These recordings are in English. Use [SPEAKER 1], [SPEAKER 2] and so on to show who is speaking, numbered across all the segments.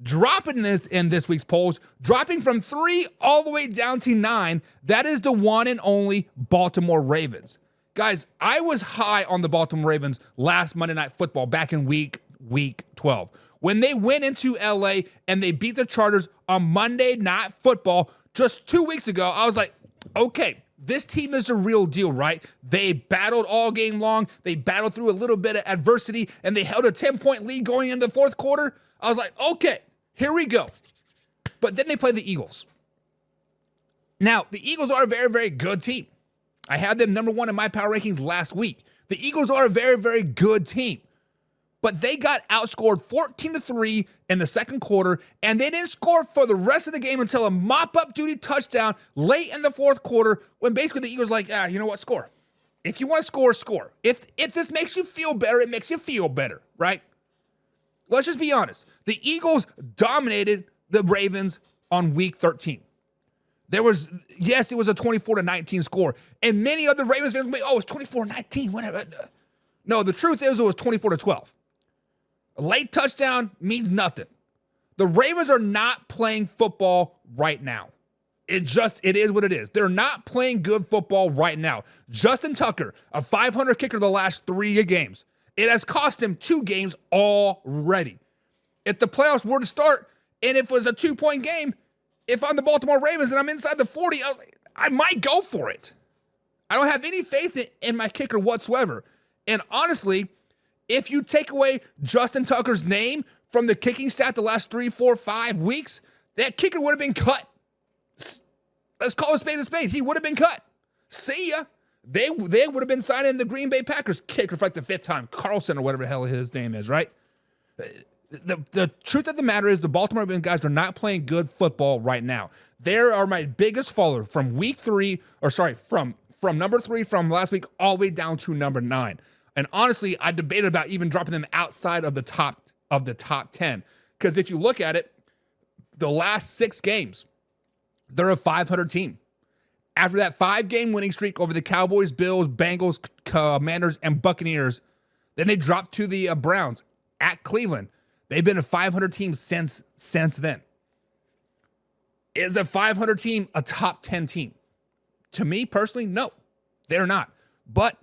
[SPEAKER 1] dropping this in this week's polls, dropping from 3 all the way down to 9. That is the one and only Baltimore Ravens. Guys, I was high on the Baltimore Ravens last Monday Night Football back in week 12. When they went into LA and they beat the Chargers on Monday Night Football just 2 weeks ago, I was like, okay, this team is a real deal, right? They battled all game long. They battled through a little bit of adversity, and they held a 10-point lead going into the fourth quarter. I was like, okay, here we go. But then they played the Eagles. Now, the Eagles are a very, very good team. I had them number 1 in my power rankings last week. The Eagles are a very, very good team. But they got outscored 14-3 in the second quarter, and they didn't score for the rest of the game until a mop-up duty touchdown late in the fourth quarter when basically the Eagles like, you know what, score. If you want to score, score. If this makes you feel better, it makes you feel better, right? Let's just be honest. The Eagles dominated the Ravens on week 13. It was a 24-19 score. And many other Ravens fans will be, it's 24-19, whatever. No, the truth is it was 24-12. A late touchdown means nothing. The Ravens are not playing football right now. It is what it is. They're not playing good football right now. Justin Tucker, a 500 kicker the last 3 games. It has cost him 2 games already. If the playoffs were to start and if it was a 2-point game, if I'm the Baltimore Ravens and I'm inside the 40, I might go for it. I don't have any faith in my kicker whatsoever. And honestly, if you take away Justin Tucker's name from the kicking stat the last 3, 4, 5 weeks, that kicker would have been cut. Let's call a spade. He would have been cut. See ya. They would have been signing the Green Bay Packers kicker for like the 5th time, Carlson or whatever the hell his name is, right? The truth of the matter is the Baltimore Ravens guys are not playing good football right now. They are my biggest follower from from number 3 from last week all the way down to number 9. And honestly, I debated about even dropping them outside of the top 10. Because if you look at it, the last 6 games, they're a 500 team. After that 5-game winning streak over the Cowboys, Bills, Bengals, Commanders, and Buccaneers, then they dropped to the Browns at Cleveland. They've been a 500 team since then. Is a 500 team a top 10 team? To me personally, no, they're not. But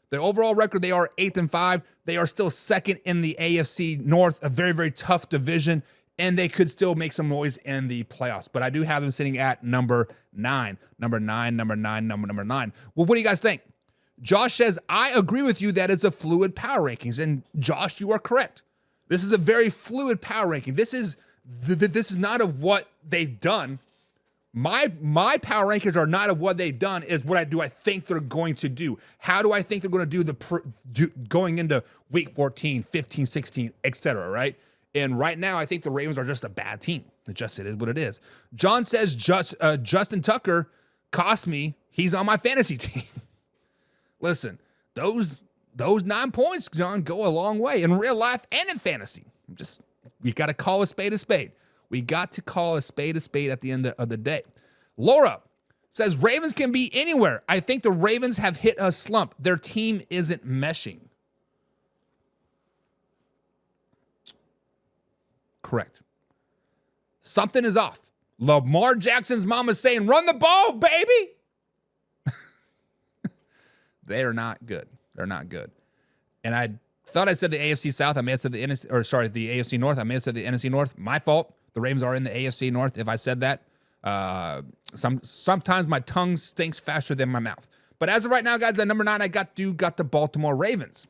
[SPEAKER 1] their overall record, they are 8-5. They are still second in the AFC North, a very, very tough division, and they could still make some noise in the playoffs. But I do have them sitting at number 9. Number 9. Well, what do you guys think? Josh says, I agree with you that it's a fluid power rankings. And Josh, you are correct. This is a very fluid power ranking. This is not of what they've done. My power rankings are not of what they've done. Is what I think they're going to do. How do I think they're going to do going into week 14, 15, 16, etc. Right? And right now, I think the Ravens are just a bad team. It is what it is. John says Justin Tucker cost me. He's on my fantasy team. Listen, those 9 points, John, go a long way in real life and in fantasy. We got to call a spade a spade. We got to call a spade at the end of the day. Laura says Ravens can be anywhere. I think the Ravens have hit a slump. Their team isn't meshing. Correct. Something is off. Lamar Jackson's mom is saying, run the ball, baby. They are not good. They're not good. And I thought I said the AFC South. I may have said the AFC North. I may have said the NFC North. My fault. The Ravens are in the AFC North. If I said that, sometimes my tongue stinks faster than my mouth. But as of right now, guys, at number 9, I got the Baltimore Ravens.